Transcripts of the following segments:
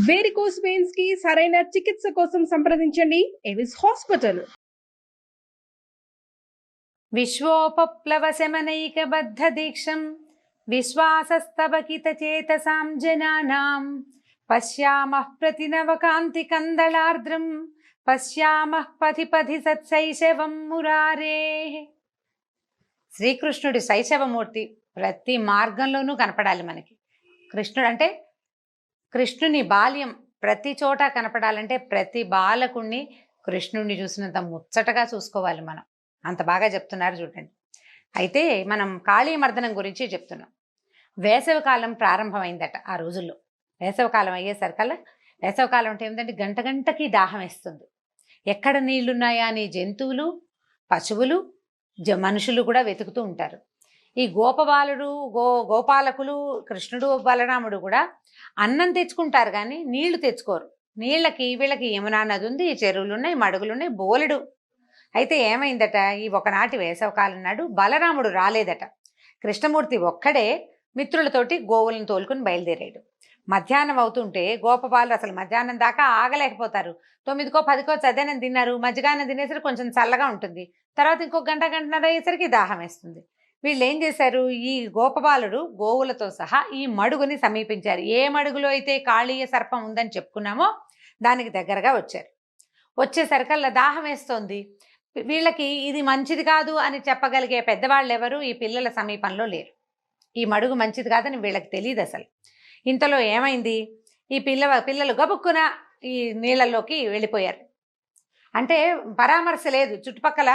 Varicose veins కి సరైన చికిత్స కోసం సంప్రదించండి ఎవిస్ హాస్పిటల్. విశ్వోపప్లవశమనైకబద్ధ దీక్షం విశ్వాసస్తవకిత చేతసాం జనానాం పశ్యామః ప్రతినవకాంతి కందళార్ద్రం పశ్యామః పథి పథి సత్శైశవం మురారేః. శ్రీకృష్ణుడి శైశవమూర్తి ప్రతి మార్గంలోనూ కనపడాలి మనకి. కృష్ణుడు అంటే కృష్ణుని బాల్యం ప్రతి చోట కనపడాలంటే ప్రతి బాలకుణ్ణి కృష్ణుడిని చూసినంత ముచ్చటగా చూసుకోవాలి మనం. అంత బాగా చెప్తున్నారు చూడండి. అయితే మనం కాళీమర్దనం గురించి చెప్తున్నాం. వేసవికాలం ప్రారంభమైందట ఆ రోజుల్లో. వేసవికాలం అయ్యేసరికల్లా, వేసవికాలం అంటే ఏమిటంటే గంట గంటకి దాహం వేస్తుంది. ఎక్కడ నీళ్లున్నాయా అని జంతువులు, పశువులు, మనుషులు కూడా వెతుకుతూ ఉంటారు. ఈ గోపబాలుడు గోపాలకులు కృష్ణుడు బలరాముడు కూడా అన్నం తెచ్చుకుంటారు కానీ నీళ్లు తెచ్చుకోరు. నీళ్ళకి వీళ్ళకి యమునా నది ఉంది, చెరువులు ఉన్నాయి, మడుగులు ఉన్నాయి, బోలెడు. అయితే ఏమైందట, ఈ ఒకనాటి వేసవకాలం నాడు బలరాముడు రాలేదట. కృష్ణమూర్తి ఒక్కడే మిత్రులతోటి గోవులను తోలుకుని బయలుదేరాడు. మధ్యాహ్నం అవుతుంటే గోపబాలు అసలు మధ్యాహ్నం దాకా ఆగలేకపోతారు. 9కో 10కో చద్దనం తిన్నారు. మధ్యాహ్నం తినేసరికి కొంచెం చల్లగా ఉంటుంది. తర్వాత ఇంకొక గంటన్నర అయ్యేసరికి దాహం వేస్తుంది. వీళ్ళు ఏం చేశారు, ఈ గోపబాలుడు గోవులతో సహా ఈ మడుగుని సమీపించారు. ఏ మడుగులో అయితే కాళీయ సర్పం ఉందని చెప్పుకున్నామో దానికి దగ్గరగా వచ్చారు. వచ్చేసరికల్లా దాహం వేస్తోంది. వీళ్ళకి ఇది మంచిది కాదు అని చెప్పగలిగే పెద్దవాళ్ళు ఎవరు ఈ పిల్లల సమీపంలో లేరు. ఈ మడుగు మంచిది కాదని వీళ్ళకి తెలియదు అసలు. ఇంతలో ఏమైంది, ఈ పిల్లలు గబుక్కున ఈ నీళ్ళల్లోకి వెళ్ళిపోయారు. అంటే పరామర్శ లేదు, చుట్టుపక్కల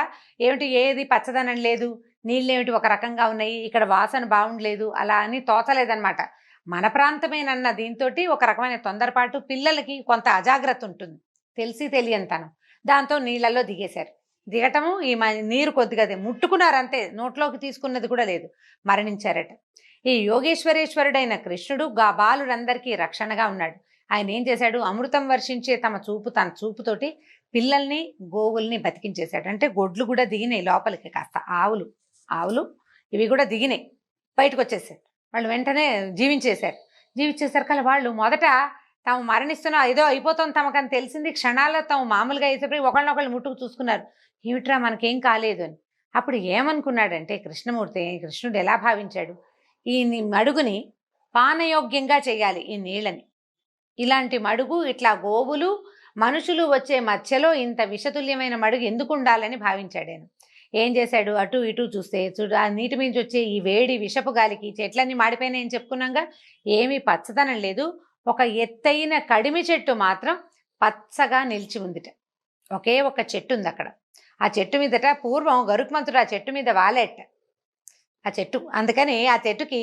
ఏమిటి ఏది పచ్చదనం లేదు, నీళ్ళేమిటి ఒక రకంగా ఉన్నాయి, ఇక్కడ వాసన బాగుండలేదు అలా అని తోచలేదన్నమాట. మన ప్రాంతమేనన్న దీంతో ఒక రకమైన తొందరపాటు, పిల్లలకి కొంత అజాగ్రత్త ఉంటుంది, తెలిసి తెలియనితనం. దాంతో నీళ్ళల్లో దిగేశారు. దిగటము ఈ నీరు కొద్దిగా ముట్టుకున్నారంతే, నోట్లోకి తీసుకున్నది కూడా లేదు, మరణించారట. ఈ యోగేశ్వరేశ్వరుడైన కృష్ణుడు బాలురందరికీ రక్షణగా ఉన్నాడు. ఆయన ఏం చేశాడు, అమృతం వర్షించే తన చూపుతోటి పిల్లల్ని గోవుల్ని బతికించేశాడు. అంటే గొడ్లు కూడా దిగినాయి లోపలికి, కాస్త ఆవులు ఇవి కూడా దిగినాయి, బయటకు వచ్చేసారు. వాళ్ళు వెంటనే జీవించేసరికల్లా వాళ్ళు మొదట తాము మరణిస్తున్నా ఏదో అయిపోతాం తమకని తెలిసింది. క్షణాల్లో తాము మామూలుగా వేసేప్పుడు ఒకళ్ళనొకళ్ళు ముట్టుకు చూసుకున్నారు, ఏమిట్రా మనకేం కాలేదు అని. అప్పుడు ఏమనుకున్నాడంటే కృష్ణుడు ఎలా భావించాడు, ఈ మడుగుని పానయోగ్యంగా చేయాలి, ఈ నీళ్ళని. ఇలాంటి మడుగు, ఇట్లా గోవులు మనుషులు వచ్చే మధ్యలో ఇంత విషతుల్యమైన మడుగు ఎందుకు ఉండాలని భావించాడు ఆయన. ఏం చేశాడు, అటు ఇటు చూస్తే ఆ నీటి మించి వచ్చే ఈ వేడి విషపు గాలికి చెట్లన్నీ మాడిపోయినాయని చెప్పుకున్నాగా, ఏమీ పచ్చదనం లేదు. ఒక ఎత్తైన కడిమి చెట్టు మాత్రం పచ్చగా నిలిచి ఉందిట. ఒకే ఒక చెట్టు ఉంది అక్కడ. ఆ చెట్టు మీదట పూర్వం గరుత్మంతుడు ఆ చెట్టు మీద వాలేట ఆ చెట్టు. అందుకని ఆ చెట్టుకి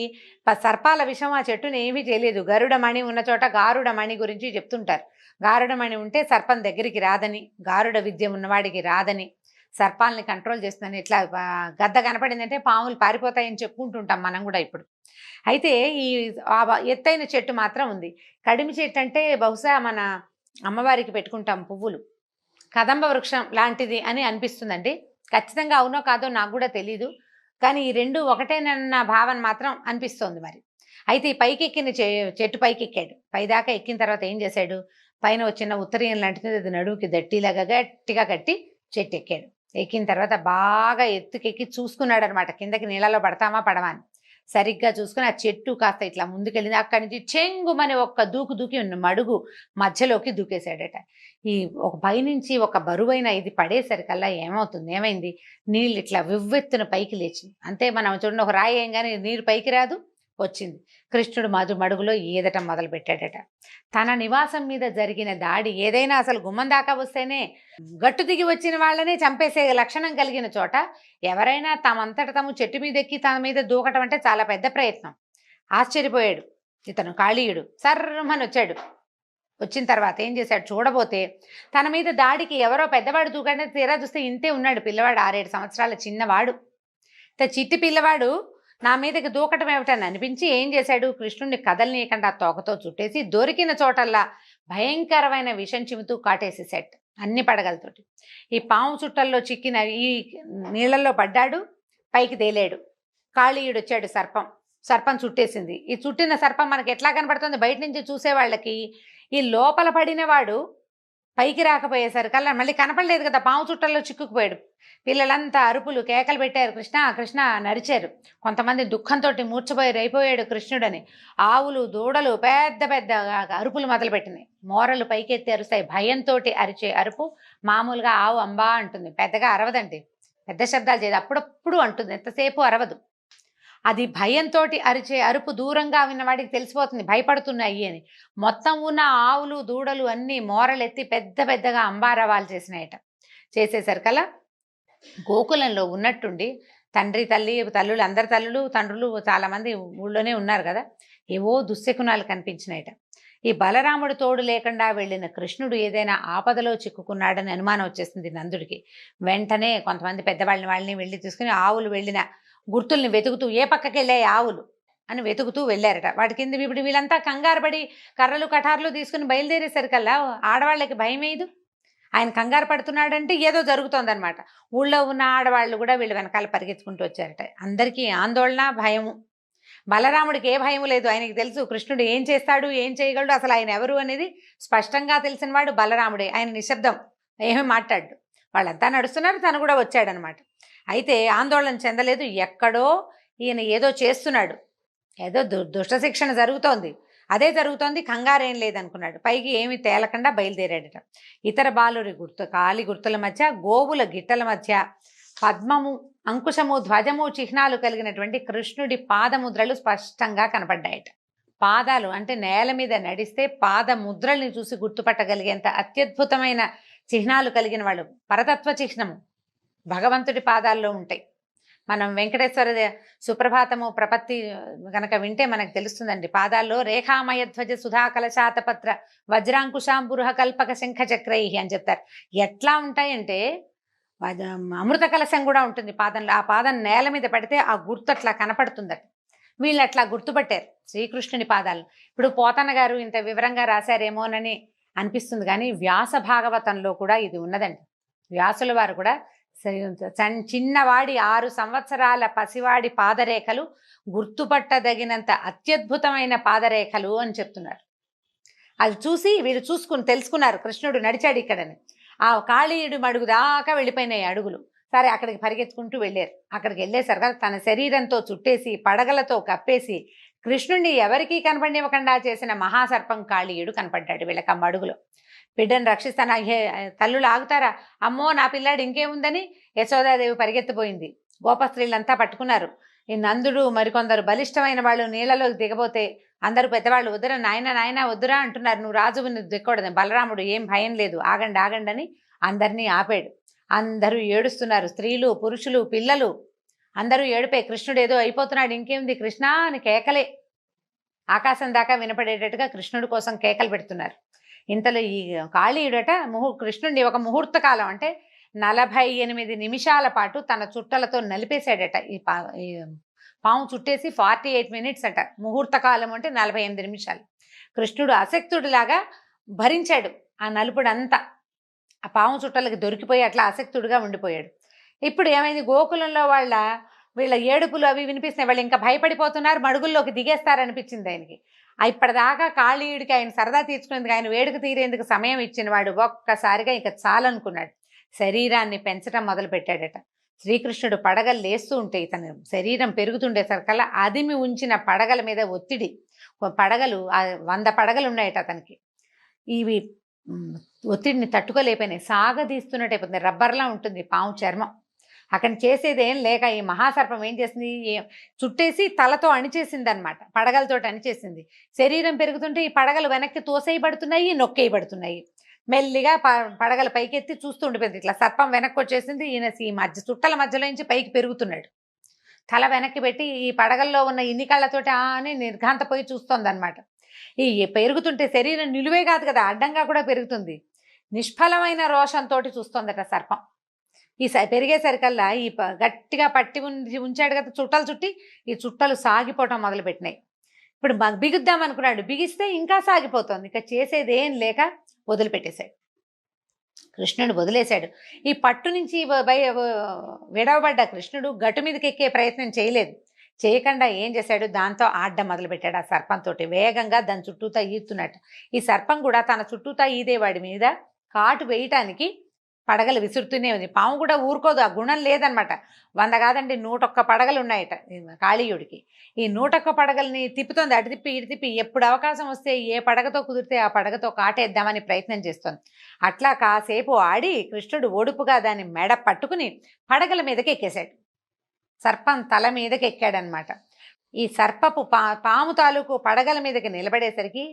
సర్పాల విషం ఆ చెట్టుని ఏమీ తెలియదు. గరుడమణి ఉన్న చోట గారుడమణి గురించి చెప్తుంటారు. గారుడమణి ఉంటే సర్పం దగ్గరికి రాదని, గారుడ విద్య ఉన్నవాడికి రాదని, సర్పాలని కంట్రోల్ చేస్తుందని. ఇట్లా గద్ద కనపడిందంటే పాములు పారిపోతాయని చెప్పుకుంటుంటాం మనం కూడా ఇప్పుడు. అయితే ఈ ఎత్తైన చెట్టు మాత్రం ఉంది. కడిమి చెట్టు అంటే బహుశా మన అమ్మవారికి పెట్టుకుంటాం పువ్వులు, కదంబ వృక్షం లాంటిది అని అనిపిస్తుందండి. ఖచ్చితంగా అవునో కాదో నాకు కూడా తెలీదు, కానీ ఈ రెండు ఒకటేనన్న భావన మాత్రం అనిపిస్తోంది మరి. అయితే ఈ పైకి ఎక్కిన చెట్టు పైకి ఎక్కాడు. పైదాకా ఎక్కిన తర్వాత ఏం చేశాడు, పైన వచ్చిన ఉత్తరీయం లాంటిది అది నడువుకి దట్టిలాగా గట్టిగా కట్టి చెట్టు ఎక్కాడు. ఎక్కిన తర్వాత బాగా ఎత్తుకెక్కి చూసుకున్నాడు అనమాట, కిందకి నీళ్ళలో పడతామా పడమా అని. సరిగ్గా చూసుకుని ఆ చెట్టు కాస్త ఇట్లా ముందుకెళ్ళింది. అక్కడి నుంచి చెంగుమని ఒక్క దూకి ఉన్న మడుగు మధ్యలోకి దూకేశాడట. ఈ ఒక పైనుంచి ఒక బరువైన ఇది పడేసరికల్లా ఏమైంది, నీళ్ళు ఇట్లా వివ్వెత్తున పైకి లేచింది. అంతే, మనం చూడండి ఒక రాయి ఏంగానే నీరు పైకి రాదు, వచ్చింది. కృష్ణుడు మడుగులో ఈదటం మొదలు పెట్టాడట. తన నివాసం మీద జరిగిన దాడి ఏదైనా అసలు గుమ్మం దాకా వస్తేనే గట్టు దిగి వచ్చిన వాళ్ళనే చంపేసే లక్షణం కలిగిన చోట ఎవరైనా తమంతట తాము చెట్టు మీద ఎక్కి తన మీద దూకటం అంటే చాలా పెద్ద ప్రయత్నం. ఆశ్చర్యపోయాడు ఇతను కాళీయుడు. సర్రమని వచ్చాడు. వచ్చిన తర్వాత ఏం చేశాడు, చూడబోతే తన మీద దాడికి ఎవరో పెద్దవాడు దూకంటే తీరా చూస్తే ఇంతే ఉన్నాడు పిల్లవాడు, 6-7 సంవత్సరాల చిన్నవాడు. చిట్టి పిల్లవాడు నా మీదకి దూకటం ఏమిటని అనిపించి ఏం చేశాడు, కృష్ణుడిని కదలనీయకుండా తోకతో చుట్టేసి దొరికిన చోటల్లా భయంకరమైన విషం చిముతూ కాటేసేసాడు అన్ని పడగలతోటి. ఈ పాము చుట్టల్లో చిక్కిన ఈ నీళ్ళల్లో పడ్డాడు, పైకి తేలాడు. కాళీయుడు వచ్చాడు, సర్పం చుట్టేసింది. ఈ చుట్టిన సర్పం మనకి ఎట్లా కనబడుతుంది, బయట నుంచి చూసే వాళ్ళకి ఈ లోపల పడిన వాడు పైకి రాకపోయేసరికల్లా మళ్ళీ కనపడలేదు కదా, పాము చుట్టల్లో చిక్కుకుపోయాడు. పిల్లలంతా అరుపులు కేకలు పెట్టారు, కృష్ణ కృష్ణ నరిచారు. కొంతమంది దుఃఖంతో మూర్ఛపోయారు, అయిపోయాడు కృష్ణుడని. ఆవులు దూడలు పెద్ద పెద్ద అరుపులు మొదలుపెట్టినాయి. మోరలు పైకెత్తి అరుస్తాయి. భయంతో అరిచే అరుపు మామూలుగా ఆవు అంబా అంటుంది, పెద్దగా అరవదండి, పెద్ద శబ్దాలు చేయదు, అప్పుడప్పుడు అంటుంది, ఎంతసేపు అరవదు. అది భయంతో అరిచే అరుపు దూరంగా విన్నవాడికి తెలిసిపోతుంది భయపడుతున్నాయి అని. మొత్తం ఉన్న ఆవులు దూడలు అన్నీ మోరలెత్తి పెద్ద పెద్దగా అంబారవాలు చేసినాయట. చేసేసరికల్లా గోకులంలో ఉన్నట్టుండి తండ్రి తల్లులు అందరి తల్లులు తండ్రులు చాలామంది ఊళ్ళోనే ఉన్నారు కదా, ఏవో దుశ్శకునాలు కనిపించినాయట. ఈ బలరాముడు తోడు లేకుండా వెళ్ళిన కృష్ణుడు ఏదైనా ఆపదలో చిక్కుకున్నాడని అనుమానం వచ్చేసింది నందుడికి. వెంటనే కొంతమంది వాళ్ళని వెళ్ళి తీసుకుని ఆవులు వెళ్ళిన గుర్తుల్ని వెతుకుతూ, ఏ పక్కకి వెళ్ళాయి ఆవులు అని వెతుకుతూ వెళ్ళారట. వాటి కింద ఇప్పుడు వీళ్ళంతా కంగారు పడి కర్రలు కటార్లు తీసుకుని బయలుదేరేసరికల్లా ఆడవాళ్ళకి భయం ఏదు. ఆయన కంగారు పడుతున్నాడంటే ఏదో జరుగుతోందనమాట. ఊళ్ళో ఉన్న ఆడవాళ్ళు కూడా వీళ్ళు వెనకాల పరిగెత్తుకుంటూ వచ్చారట. అందరికీ ఆందోళన, భయము. బలరాముడికి ఏ భయం లేదు, ఆయనకి తెలుసు కృష్ణుడు ఏం చేస్తాడు, ఏం చేయగలడు, అసలు ఆయన ఎవరు అనేది స్పష్టంగా తెలిసిన వాడు బలరాముడే. ఆయన నిశ్శబ్దం, ఏమీ మాట్లాడు. వాళ్ళంతా నడుస్తున్నారు, తను కూడా వచ్చాడనమాట. అయితే ఆందోళన చెందలేదు. ఎక్కడో ఈయన ఏదో చేస్తున్నాడు, ఏదో దుష్ట శిక్షణ జరుగుతోంది, అదే జరుగుతోంది, కంగారేం లేదనుకున్నాడు. పైకి ఏమి తేలకుండా బయలుదేరాడట. ఇతర బాలురి కాలి గుర్తుల మధ్య, గోవుల గిట్టల మధ్య పద్మము, అంకుశము, ధ్వజము చిహ్నాలు కలిగినటువంటి కృష్ణుడి పాదముద్రలు స్పష్టంగా కనపడ్డాయట. పాదాలు అంటే నేల మీద నడిస్తే పాదముద్రల్ని చూసి గుర్తుపట్టగలిగేంత అత్యద్భుతమైన చిహ్నాలు కలిగిన వాళ్ళు. పరతత్వ చిహ్నము భగవంతుడి పాదాల్లో ఉంటాయి. మనం వెంకటేశ్వర సుప్రభాతము ప్రపత్తి గనక వింటే మనకు తెలుస్తుందండి. పాదాల్లో రేఖామయ ధ్వజ సుధా కలశాతపత్ర వజ్రాంకుశాంబురుహ కల్పక శంఖ చక్రై అని చెప్తారు. ఎట్లా ఉంటాయంటే అమృత కలశం కూడా ఉంటుంది పాదంలో. ఆ పాదం నేల మీద పడితే ఆ గుర్తు అట్లా కనపడుతుందట. వీళ్ళు అట్లా గుర్తుపట్టారు శ్రీకృష్ణుని పాదాలు. ఇప్పుడు పోతన్న గారు ఇంత వివరంగా రాశారేమోనని అనిపిస్తుంది, కానీ వ్యాస భాగవతంలో కూడా ఇది ఉన్నదండి. వ్యాసుల వారు కూడా చిన్నవాడి 6 సంవత్సరాల పసివాడి పాదరేఖలు గుర్తుపట్టదగినంత అత్యద్భుతమైన పాదరేఖలు అని చెప్తున్నారు. అది చూసి వీళ్ళు తెలుసుకున్నారు కృష్ణుడు నడిచాడు ఇక్కడని. ఆ కాళీయుడు మడుగు దాకా వెళ్ళిపోయినాయి అడుగులు. సరే అక్కడికి పరిగెత్తుకుంటూ వెళ్ళారు. అక్కడికి వెళ్ళేసరిగా తన శరీరంతో చుట్టేసి పడగలతో కప్పేసి కృష్ణుడిని ఎవరికీ కనపడివ్వకుండా చేసిన మహాసర్పం కాళీయుడు కనపడ్డాడు వీళ్ళకి ఆ మడుగులో. బిడ్డను రక్షిస్తాను, తల్లులు ఆగుతారా, అమ్మో నా పిల్లాడు ఇంకేముందని యశోదాదేవి పరిగెత్తిపోయింది. గోపస్త్రీలంతా పట్టుకున్నారు. ఈ నందుడు మరికొందరు బలిష్టమైన వాళ్ళు నీళ్ళలోకి దిగబోతే అందరూ పెద్దవాళ్ళు వద్దురా నాయన నాయన వద్దురా అంటున్నారు, నువ్వు రాజువు దిక్కకూడదు. బలరాముడు ఏం భయం లేదు, ఆగండి ఆగండి అని అందరినీ ఆపాడు. అందరూ ఏడుస్తున్నారు, స్త్రీలు పురుషులు పిల్లలు అందరూ ఏడిపే. కృష్ణుడు ఏదో అయిపోతున్నాడు, ఇంకేముంది కృష్ణ అని కేకలే ఆకాశం దాకా వినపడేటట్టుగా కృష్ణుడి కోసం కేకలు పెడుతున్నారు. ఇంతలో ఈ కాళీయుడట కృష్ణుడిని ఒక ముహూర్త కాలం అంటే 48 నిమిషాల పాటు తన చుట్టలతో నలిపేశాడట. ఈ పాము చుట్టేసి 48 మినిట్స్ అట. ముహూర్త కాలం అంటే 48 నిమిషాలు. కృష్ణుడు అశక్తుడిలాగా భరించాడు ఆ నలుపుడంతా. ఆ పాము చుట్టలకి దొరికిపోయి అట్లా అశక్తుడిగా ఉండిపోయాడు. ఇప్పుడు ఏమైంది, గోకులంలో వీళ్ళ ఏడుపులు అవి వినిపిస్తున్నాయి. వాళ్ళు ఇంకా భయపడిపోతున్నారు, మడుగుల్లోకి దిగేస్తారనిపించింది ఆయనకి. ఇప్పటిదాకా కాళీయుడికి ఆయన సరదా తీర్చుకునేందుకు, ఆయన వేడుక తీరేందుకు సమయం ఇచ్చిన వాడు ఒక్కసారిగా ఇంకా చాలనుకున్నాడు. శరీరాన్ని పెంచడం మొదలు పెట్టాడట. శ్రీకృష్ణుడు పడగలు లేస్తూ ఉంటే ఇతని శరీరం పెరుగుతుండేసరికల్లా అదిమి ఉంచిన పడగల మీద ఒత్తిడి, పడగలు 100 పడగలు ఉన్నాయట అతనికి. ఇవి ఒత్తిడిని తట్టుకోలేకపోయినాయి, సాగదీస్తున్నట్టు అయిపోతుంది. రబ్బర్లా ఉంటుంది పాము చర్మం. అక్కడ చేసేదేం లేక ఈ మహాసర్పం ఏం చేసింది, చుట్టేసి తలతో అణిచేసింది అనమాట, పడగలతో అణిచేసింది. శరీరం పెరుగుతుంటే ఈ పడగలు వెనక్కి తోసేయబడుతున్నాయి, నొక్కేయబడుతున్నాయి. మెల్లిగా పడగల పైకెత్తి చూస్తూ ఉండిపోయింది. ఇట్లా సర్పం వెనక్కి వచ్చేసింది. ఈయన ఈ చుట్టల మధ్యలో నుంచి పైకి పెరుగుతున్నాడు. తల వెనక్కి పెట్టి ఈ పడగల్లో ఉన్న ఇన్ని కళ్ళతోటి అని నిర్ఘాంతపోయి చూస్తోంది అనమాట. ఈ పెరుగుతుంటే శరీరం నిలువే కాదు కదా, అడ్డంగా కూడా పెరుగుతుంది. నిష్ఫలమైన రోషంతో చూస్తోందట సర్పం. ఈ పెరిగేసరికల్లా ఈ గట్టిగా పట్టి ఉంచాడు కదా చుట్టలు చుట్టి, ఈ చుట్టలు సాగిపోవటం మొదలుపెట్టినాయి. ఇప్పుడు బిగుద్దాం అనుకున్నాడు, బిగిస్తే ఇంకా సాగిపోతుంది. ఇక చేసేదేం లేక వదిలిపెట్టేశాడు. కృష్ణుడు వదిలేశాడు. ఈ పట్టు నుంచి విడవబడ్డ కృష్ణుడు గట్టు మీదకి ఎక్కే ప్రయత్నం చేయలేదు. చేయకుండా ఏం చేశాడు, దాంతో ఆడడం మొదలుపెట్టాడు. ఆ సర్పంతో వేగంగా దాని చుట్టూతా ఈదుతున్నట్టు. ఈ సర్పం కూడా తన చుట్టూతా ఈదేవాడి మీద కాటు వేయటానికి పడగలు విసురుతూనే ఉంది. పాము కూడా ఊరుకోదు, ఆ గుణం లేదనమాట. 100 కాదండి 101 పడగలు ఉన్నాయట కాళీయుడికి. ఈ 101 పడగల్ని తిప్పుతోంది, అటు తిప్పి ఇటు తిప్పి. ఎప్పుడు అవకాశం వస్తే ఏ పడగతో కుదిరితే ఆ పడగతో కాటేద్దామని ప్రయత్నం చేస్తోంది. అట్లా కాసేపు ఆడి కృష్ణుడు ఒడుపుగా దాన్ని మెడ పట్టుకుని పడగల మీదకి ఎక్కేశాడు. సర్పం తల మీదకి ఎక్కాడనమాట. ఈ సర్పపు పాము తాలూకు పడగల మీదకి నిలబడేసరికి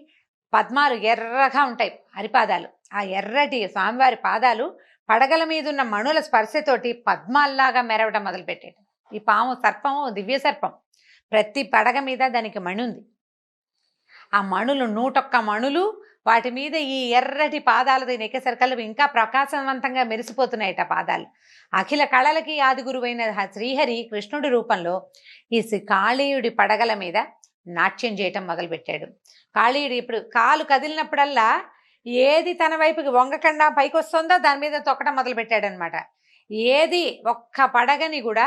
పద్మాలు ఎర్రగా ఉంటాయి అరిపాదాలు. ఆ ఎర్రటి స్వామివారి పాదాలు పడగల మీద ఉన్న మణుల స్పర్శతోటి పద్మాల్లాగా మెరవడం మొదలుపెట్టాడు. ఈ పాము సర్పము దివ్య సర్పం. ప్రతి పడగ మీద దానికి మణి ఉంది. ఆ మణులు 101 మణులు, వాటి మీద ఈ ఎర్రటి పాదాలు దీని ఎక్కేసరికల్లా ఇంకా ప్రకాశవంతంగా మెరిసిపోతున్నాయట పాదాలు. అఖిల కళలకి ఆది గురువైన శ్రీహరి కృష్ణుడి రూపంలో ఈ కాళీయుడి పడగల మీద నాట్యం చేయటం మొదలుపెట్టాడు. కాళీయుడు ఇప్పుడు కాలు కదిలినప్పుడల్లా ఏది తన వైపుకి వంగకుండా పైకి వస్తుందో దాని మీద తొక్కడం మొదలుపెట్టాడనమాట. ఏది ఒక్క పడగని కూడా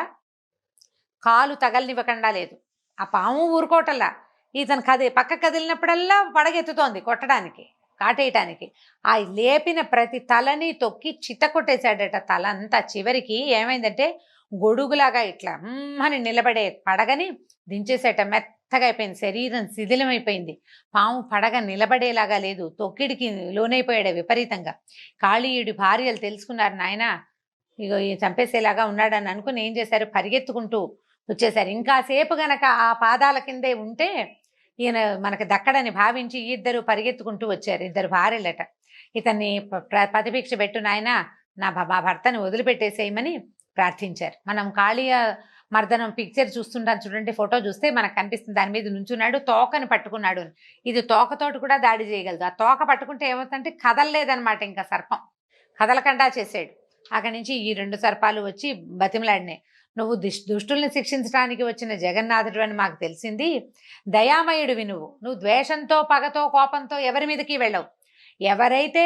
కాలు తగలనివ్వకుండా లేదు. ఆ పాము ఊరుకోవటల్లా ఇతను పక్క కదిలినప్పుడల్లా పడగెత్తుతోంది కొట్టడానికి, కాటేయటానికి. ఆ లేపిన ప్రతి తలని తొక్కి చిత్త కొట్టేశాడట. తల అంతా చివరికి ఏమైందంటే గొడుగులాగా ఇట్లా అని నిలబడే పడగని దించేసేట. మెత్తగా అయిపోయింది, శరీరం శిథిలమైపోయింది. పాము పడగ నిలబడేలాగా లేదు, తొక్కిడికి లోనైపోయాడు విపరీతంగా. కాళీయుడి భార్యలు తెలుసుకున్నారు, నాయన ఇగో ఈ చంపేసేలాగా ఉన్నాడని అనుకుని ఏం చేశారు, పరిగెత్తుకుంటూ వచ్చేసారు. ఇంకాసేపు గనక ఆ పాదాల కిందే ఉంటే ఈయన మనకు దక్కడని భావించి ఇద్దరు పరిగెత్తుకుంటూ వచ్చారు. ఇద్దరు భార్యలట. ఇతన్ని ప్రతిభిక్ష పెట్టు నాయన, మా భర్తని వదిలిపెట్టేసేయమని ప్రార్థించారు. మనం కాళీయ మర్దనం పిక్చర్ చూస్తుంటాం చూడండి, ఫోటో చూస్తే మనకు కనిపిస్తుంది. దాని మీద నుంచున్నాడు, తోకని పట్టుకున్నాడు. ఇది తోకతోటి కూడా దాడి చేయగలదు. ఆ తోక పట్టుకుంటే ఏమవుతుందంటే కదలలేదనమాట. ఇంకా సర్పం కదలకుండా చేసాడు. అక్కడి నుంచి ఈ 2 సర్పాలు వచ్చి బతిమలాడినాయి. నువ్వు దుష్టుల్ని శిక్షించడానికి వచ్చిన జగన్నాథుడు అని మాకు తెలిసింది. దయామయుడివి నువ్వు ద్వేషంతో, పగతో, కోపంతో ఎవరి మీదకి వెళ్ళవు. ఎవరైతే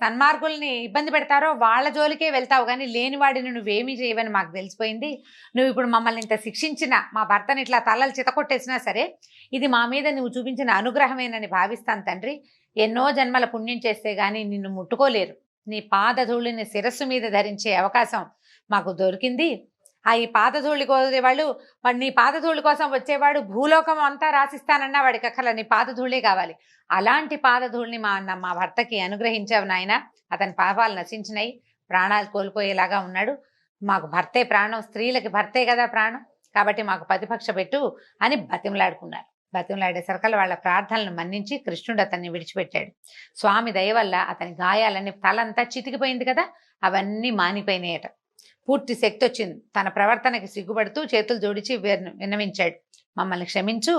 సన్మార్గుల్ని ఇబ్బంది పెడతారో వాళ్ళ జోలికే వెళ్తావు, కానీ లేనివాడిని నువ్వేమీ చేయవని మాకు తెలిసిపోయింది. నువ్వు ఇప్పుడు మమ్మల్ని ఇంత శిక్షించినా, మా భర్తని ఇట్లా తలలు చితకొట్టేసినా సరే ఇది మా మీద నువ్వు చూపించిన అనుగ్రహమేనని భావిస్తాను తండ్రి. ఎన్నో జన్మల పుణ్యం చేస్తే గానీ నిన్ను ముట్టుకోలేరు. నీ పాదధూళిని శిరస్సు మీద ధరించే అవకాశం మాకు దొరికింది. ఈ పాదధూళి కోసేవాళ్ళు, వాడు నీ పాదధూళి కోసం వచ్చేవాడు భూలోకం అంతా రాసిస్తానన్నా వాడికి అక్కల నీ పాదధూళే కావాలి. అలాంటి పాదధూళిని మా భర్తకి అనుగ్రహించావు నాయన. అతని పాపాలు నశించినాయి, ప్రాణాలు కోల్పోయేలాగా ఉన్నాడు. మాకు భర్తే ప్రాణం, స్త్రీలకి భర్తే కదా ప్రాణం, కాబట్టి మాకు ప్రతిపక్ష పెట్టు అని బతిమలాడుకున్నారు. బతిమలాడేసరికల్లా వాళ్ళ ప్రార్థనలను మన్నించి కృష్ణుడు అతన్ని విడిచిపెట్టాడు. స్వామి దయ వల్ల అతని గాయాలన్నీ, తలంతా చితికిపోయింది కదా, అవన్నీ మానిపోయినాయట. పూర్తి శక్తి వచ్చింది. తన ప్రవర్తనకి సిగ్గుపడుతూ చేతులు జోడించి విన్నవించాడు, మమ్మల్ని క్షమించు.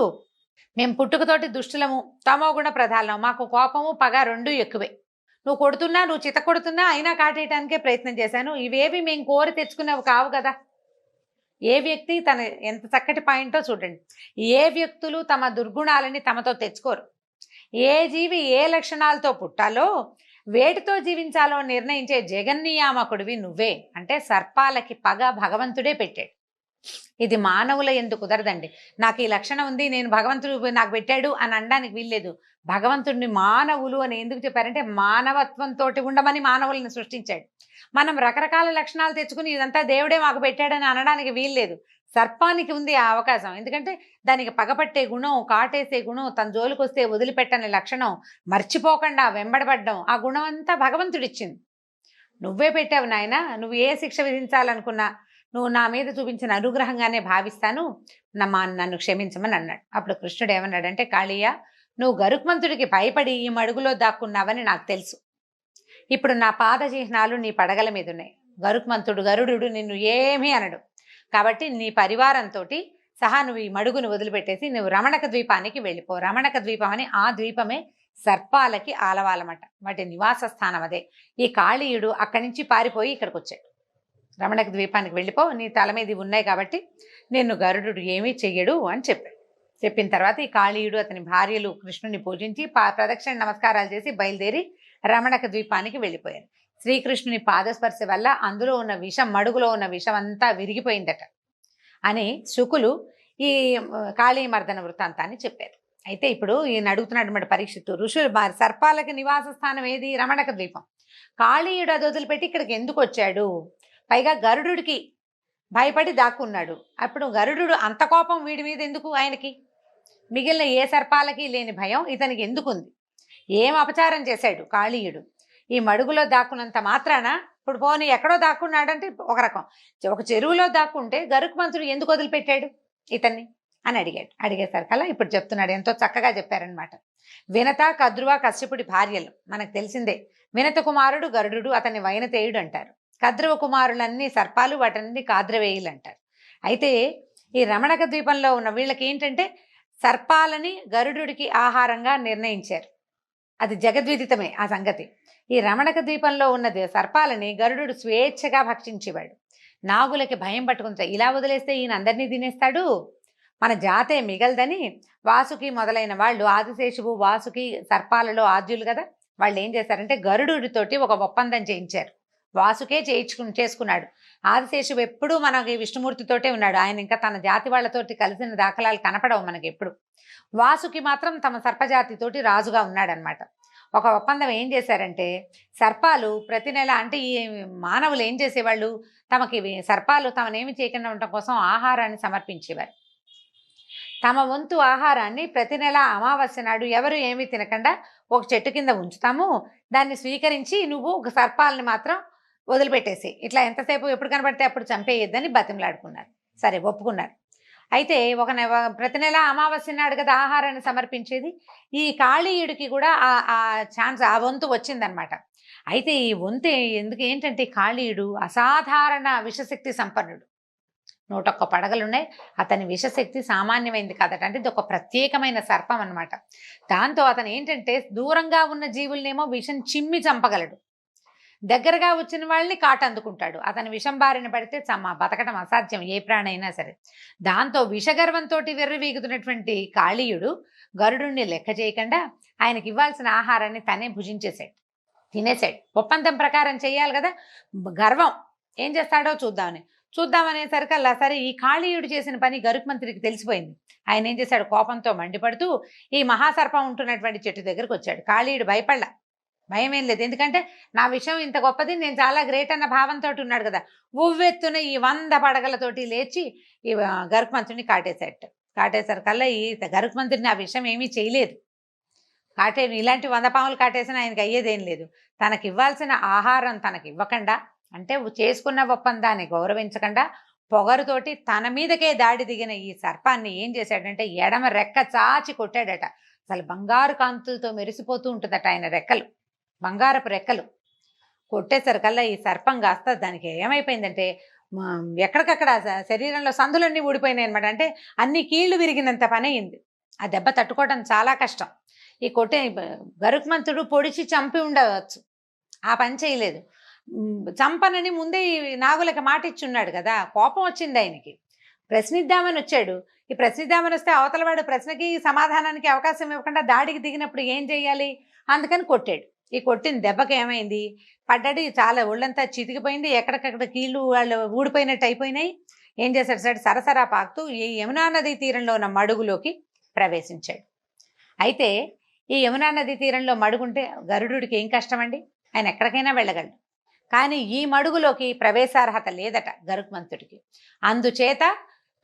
మేము పుట్టుకతోటి దుష్టులము, తమోగుణ ప్రధానం. మాకు కోపము, పగ 2 ఎక్కువే. నువ్వు కొడుతున్నా, నువ్వు చిత కొడుతున్నా అయినా కాటేయటానికే ప్రయత్నం చేశాను. ఇవేవి మేము కోరి తెచ్చుకునేవి కావు కదా. ఏ వ్యక్తి తన ఎంత చక్కటి పాయింటో చూడండి. ఏ వ్యక్తులు తమ దుర్గుణాలని తమతో తెచ్చుకోరు. ఏ జీవి ఏ లక్షణాలతో పుట్టాలో, వేటితో జీవించాలో నిర్ణయించే జగన్నియామకుడివి నువ్వే. అంటే సర్పాలకి పగ భగవంతుడే పెట్టాడు. ఇది మానవుల ఎందుకు కుదరదండి. నాకు ఈ లక్షణం ఉంది, నేను భగవంతుడు నాకు పెట్టాడు అని అనడానికి వీల్లేదు. భగవంతుడిని మానవులు అని ఎందుకు చెప్పారంటే మానవత్వంతో ఉండమని మానవులను సృష్టించాడు. మనం రకరకాల లక్షణాలు తెచ్చుకుని ఇదంతా దేవుడే మాకు పెట్టాడని అనడానికి వీల్లేదు. సర్పానికి ఉంది ఆ అవకాశం. ఎందుకంటే దానికి పగపట్టే గుణం, కాటేసే గుణం, తన జోలికి వస్తే వదిలిపెట్టని లక్షణం, మర్చిపోకుండా వెంబడబడ్డం, ఆ గుణం అంతా భగవంతుడిచ్చింది. నువ్వే పెట్టావు నాయన. నువ్వు ఏ శిక్ష విధించాలనుకున్నా నువ్వు నా మీద చూపించిన అనుగ్రహంగానే భావిస్తాను, నన్ను క్షమించమని అన్నాడు. అప్పుడు కృష్ణుడు ఏమన్నాడంటే, కాళీయ, నువ్వు గరుత్మంతుడికి భయపడి ఈ మడుగులో దాక్కున్నావని నాకు తెలుసు. ఇప్పుడు నా పాద చిహ్నాలు నీ పడగల మీద ఉన్నాయి. గరుడు నిన్ను ఏమీ అనడు. కాబట్టి నీ పరివారంతో సహా నువ్వు ఈ మడుగును వదిలిపెట్టేసి నువ్వు రమణక ద్వీపానికి వెళ్ళిపో. రమణక ద్వీపం అని ఆ ద్వీపమే సర్పాలకి ఆలవాలన్నమాట. వాటి నివాస స్థానం అదే. ఈ కాళీయుడు అక్కడి నుంచి పారిపోయి ఇక్కడికి వచ్చాడు. రమణక ద్వీపానికి వెళ్ళిపో, నీ తల మీద ఉన్నాయి కాబట్టి నిన్ను గరుడు ఏమీ చెయ్యడు అని చెప్పాడు. చెప్పిన తర్వాత ఈ కాళీయుడు అతని భార్యలు కృష్ణుని పూజించి ప్రదక్షిణ నమస్కారాలు చేసి బయలుదేరి రమణక ద్వీపానికి వెళ్ళిపోయారు. శ్రీకృష్ణుని పాదస్పర్శ వల్ల అందులో ఉన్న విషం, మడుగులో ఉన్న విషం అంతా విరిగిపోయిందట అని శుకులు ఈ కాళీమర్దన వృత్తాంతాన్ని చెప్పారు. అయితే ఇప్పుడు ఈయన అడుగుతున్నాడు పరీక్షిత్తు, ఋషులు సర్పాలకి నివాస స్థానం ఏది? రమణక ద్వీపం. కాళీయుడు అది వదిలిపెట్టి ఇక్కడికి ఎందుకు వచ్చాడు? పైగా గరుడుకి భయపడి దాక్కున్నాడు. అప్పుడు గరుడు అంత కోపం వీడి మీద ఎందుకు? ఆయనకి మిగిలిన ఏ సర్పాలకి లేని భయం ఇతనికి ఎందుకుంది? ఏం అపచారం చేశాడు కాళీయుడు? ఈ మడుగులో దాక్కున్నంత మాత్రాన ఇప్పుడు పోనీ ఎక్కడో దాక్కున్నాడంటే ఒక రకం, ఒక చెరువులో దాక్కుంటే గరుత్మంతుడు ఎందుకు వదిలిపెట్టాడు ఇతన్ని అని అడిగేసరికల్లా ఇప్పుడు చెప్తున్నాడు. ఎంతో చక్కగా చెప్పారనమాట. వినత, కద్రువ, కశ్యపుడి భార్యలు మనకు తెలిసిందే. వినత కుమారుడు గరుడు, అతన్ని వైనతేయుడు అంటారు. కద్రువ కుమారులన్నీ సర్పాలు, వాటన్ని కాద్రవేయులు అంటారు. అయితే ఈ రమణక ద్వీపంలో ఉన్న వీళ్ళకి ఏంటంటే సర్పాలని గరుడుకి ఆహారంగా నిర్ణయించారు. అది జగద్విదితమే ఆ సంగతి. ఈ రమణక ద్వీపంలో ఉన్న సర్పాలని గరుడు స్వేచ్ఛగా భక్షించేవాడు. నాగులకి భయం పట్టుకుంటాయి, ఇలా వదిలేస్తే ఈయన అందరినీ తినేస్తాడు, మన జాతే మిగలదని వాసుకి మొదలైన వాళ్ళు, ఆదిశేషువు వాసుకి సర్పాలలో ఆద్యులు కదా, వాళ్ళు ఏం చేశారంటే గరుడుతోటి ఒక ఒప్పందం చేయించారు. వాసుకే చేసుకున్నాడు. ఆదిశేషువు ఎప్పుడూ మనకి విష్ణుమూర్తితోటే ఉన్నాడు. ఆయన ఇంకా తన జాతి వాళ్ళతోటి కలిసిన దాఖలాలు కనపడవు మనకి ఎప్పుడు. వాసుకి మాత్రం తమ సర్పజాతితోటి రాజుగా ఉన్నాడనమాట. ఒక ఒప్పందం ఏం చేశారంటే సర్పాలు ప్రతి నెల, అంటే ఈ మానవులు ఏం చేసేవాళ్ళు, తమకి సర్పాలు తమనేమి చేయకుండా ఉండటం కోసం ఆహారాన్ని సమర్పించేవారు. తమ వంతు ఆహారాన్ని ప్రతి నెల అమావాస్య నాడు ఎవరు ఏమీ తినకుండా ఒక చెట్టు కింద ఉంచుతాము, దాన్ని స్వీకరించి నువ్వు ఒక సర్పాలని మాత్రం వదిలిపెట్టేసి ఇట్లా ఎంతసేపు ఎప్పుడు కనబడితే అప్పుడు చంపేయొద్దని బతిమలాడుకున్నారు. సరే, ఒప్పుకున్నారు. అయితే ప్రతి నెల అమావాస్య నాడు కదా ఆహారాన్ని సమర్పించేది. ఈ కాళీయుడికి కూడా ఆ ఛాన్స్, ఆ వంతు వచ్చిందనమాట. అయితే ఈ వంతు ఏంటంటే కాళీయుడు అసాధారణ విషశక్తి సంపన్నుడు. 101 పడగలున్నాయి. అతని విషశక్తి సామాన్యమైంది కాదట. అంటే ఇది ఒక ప్రత్యేకమైన సర్పం అనమాట. దాంతో అతను ఏంటంటే దూరంగా ఉన్న జీవులనేమో విషం చిమ్మి చంపగలడు, దగ్గరగా వచ్చిన వాళ్ళని కాటందుకుంటాడు. అతని విషం బారిన పడితే బతకటం అసాధ్యం ఏ ప్రాణైనా సరే. దాంతో విషగర్వంతో వెర్రవీగుతున్నటువంటి కాళీయుడు గరుడుని లెక్క చేయకుండా ఆయనకి ఇవ్వాల్సిన ఆహారాన్ని తనే భుజించేశాడు, తినేశాడు. ఒప్పందం ప్రకారం చేయాలి కదా. గర్వం ఏం చేస్తాడో చూద్దామనేసరికల్లా సరే ఈ కాళీయుడు చేసిన పని గరుత్మంతుడికి తెలిసిపోయింది. ఆయన ఏం చేశాడు, కోపంతో మండిపడుతూ ఈ మహాసర్పం ఉంటున్నటువంటి చెట్టు దగ్గరకు వచ్చాడు. కాళీయుడు భయపడలా, భయం ఏం లేదు. ఎందుకంటే నా విషయం ఇంత గొప్పది, నేను చాలా గ్రేట్ అన్న భావంతో ఉన్నాడు కదా. ఉవ్వెత్తున ఈ 100 పడగలతోటి లేచి ఈ గరుత్మంతుడిని కాటేసరికల్లా ఈ గరుత్మంతుడిని ఆ విషయం ఏమీ చేయలేదు. ఇలాంటి 100 పాములు కాటేసిన ఆయనకి అయ్యేదేం లేదు. తనకి ఇవ్వాల్సిన ఆహారం తనకి ఇవ్వకుండా, అంటే చేసుకున్న ఒప్పందాన్ని గౌరవించకుండా పొగరుతోటి తన మీదకే దాడి దిగిన ఈ సర్పాన్ని ఏం చేశాడంటే ఎడమ రెక్క చాచి కొట్టాడట. అసలు బంగారు కాంతులతో మెరిసిపోతూ ఉంటుందట ఆయన రెక్కలు, బంగారపు రెక్కలు. కొట్టేసరికల్లా ఈ సర్పం కాస్త దానికి ఏమైపోయిందంటే ఎక్కడికక్కడ శరీరంలో సందులన్నీ ఊడిపోయినాయి అనమాట. అంటే అన్ని కీళ్లు విరిగినంత పని అయింది. ఆ దెబ్బ తట్టుకోవడం చాలా కష్టం. ఈ గరుత్మంతుడు పొడిచి చంపి ఉండవచ్చు, ఆ పని చేయలేదు. చంపనని ముందే నాగులకి మాట ఇచ్చున్నాడు కదా. కోపం వచ్చింది ఆయనకి, ప్రశ్నిద్దామని వచ్చాడు. ఈ ప్రశ్నిద్దామని వస్తే అవతలవాడు ప్రశ్నకి సమాధానానికి అవకాశం ఇవ్వకుండా దాడికి దిగినప్పుడు ఏం చేయాలి, అందుకని కొట్టాడు. ఈ కొట్టిన దెబ్బకి ఏమైంది, పడ్డాడు, చాలా ఒళ్ళంతా చితికిపోయింది, ఎక్కడికక్కడ కీళ్ళు వాళ్ళు ఊడిపోయినట్టు అయిపోయినాయి. ఏం చేశాడు, సరసరా పాకుతూ ఈ యమునా నదీ తీరంలో ఉన్న మడుగులోకి ప్రవేశించాడు. అయితే ఈ యమునా నదీ తీరంలో మడుగుంటే గరుడుకి ఏం కష్టం అండి, ఆయన ఎక్కడికైనా వెళ్ళగలడు. కానీ ఈ మడుగులోకి ప్రవేశార్హత లేదట గరుత్మంతుడికి. అందుచేత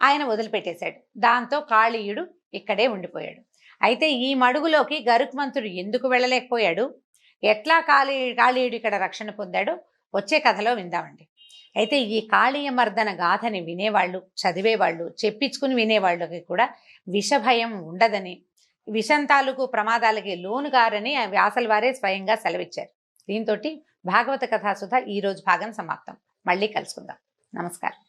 ఆయన వదిలిపెట్టేశాడు. దాంతో కాళీయుడు ఇక్కడే ఉండిపోయాడు. అయితే ఈ మడుగులోకి గరుత్మంతుడు ఎందుకు వెళ్ళలేకపోయాడు, ఎట్లా కాళీయుడు ఇక్కడ రక్షణ పొందాడో వచ్చే కథలో విందామండి. అయితే ఈ కాళీయమర్దన గాథని వినేవాళ్ళు, చదివేవాళ్ళు, చెప్పించుకుని వినేవాళ్ళకి కూడా విషభయం ఉండదని, విషం తాలూకు ప్రమాదాలకి లోనుగారని వ్యాసల వారే స్వయంగా సెలవిచ్చారు. దీంతో భాగవత కథాసుధ ఈరోజు భాగం సమాప్తం. మళ్ళీ కలుసుకుందాం. నమస్కారం.